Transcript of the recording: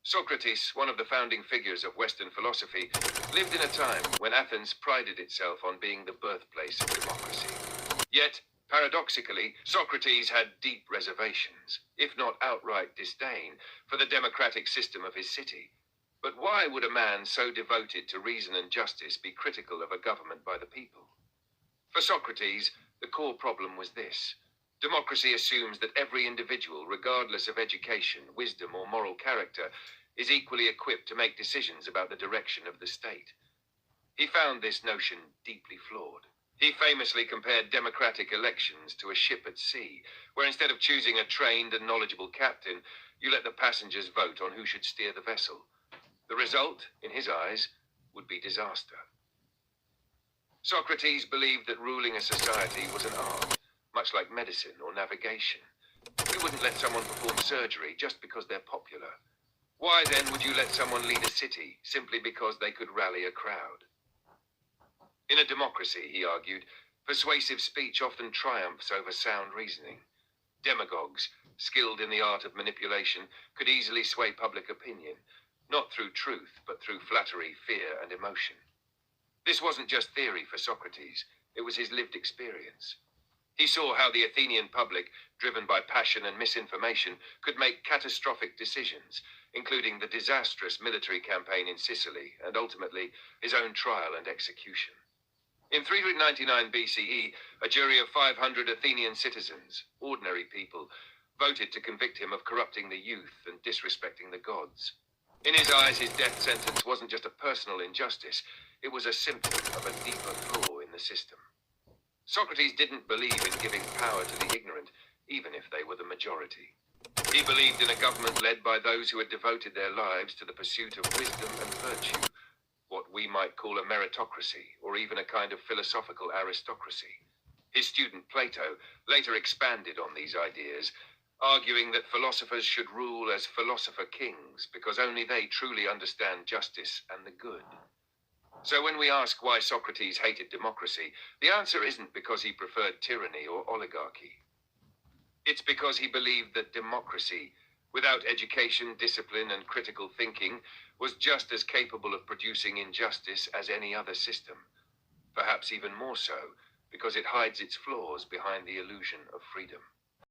Socrates, one of the founding figures of Western philosophy, lived in a time when Athens prided itself on being the birthplace of democracy. Yet, paradoxically, Socrates had deep reservations, if not outright disdain, for the democratic system of his city. But why would a man so devoted to reason and justice be critical of a government by the people? For Socrates, the core problem was this. Democracy assumes that every individual, regardless of education, wisdom, or moral character, is equally equipped to make decisions about the direction of the state. He found this notion deeply flawed. He famously compared democratic elections to a ship at sea, where instead of choosing a trained and knowledgeable captain, you let the passengers vote on who should steer the vessel. The result, in his eyes, would be disaster. Socrates believed that ruling a society was an art, much like medicine or navigation. You wouldn't let someone perform surgery just because they're popular. Why then would you let someone lead a city simply because they could rally a crowd? In a democracy, he argued, persuasive speech often triumphs over sound reasoning. Demagogues, skilled in the art of manipulation, could easily sway public opinion, not through truth, but through flattery, fear, and emotion. This wasn't just theory for Socrates, it was his lived experience. He saw how the Athenian public, driven by passion and misinformation, could make catastrophic decisions, including the disastrous military campaign in Sicily and ultimately his own trial and execution. In 399 BCE, a jury of 500 Athenian citizens, ordinary people, voted to convict him of corrupting the youth and disrespecting the gods. In his eyes, his death sentence wasn't just a personal injustice, it was a symptom of a deeper flaw in the system. Socrates didn't believe in giving power to the ignorant, even if they were the majority. He believed in a government led by those who had devoted their lives to the pursuit of wisdom and virtue, what we might call a meritocracy, or even a kind of philosophical aristocracy. His student Plato later expanded on these ideas, arguing that philosophers should rule as philosopher kings because only they truly understand justice and the good. So when we ask why Socrates hated democracy, the answer isn't because he preferred tyranny or oligarchy. It's because he believed that democracy, without education, discipline, and critical thinking, was just as capable of producing injustice as any other system. Perhaps even more so, because it hides its flaws behind the illusion of freedom.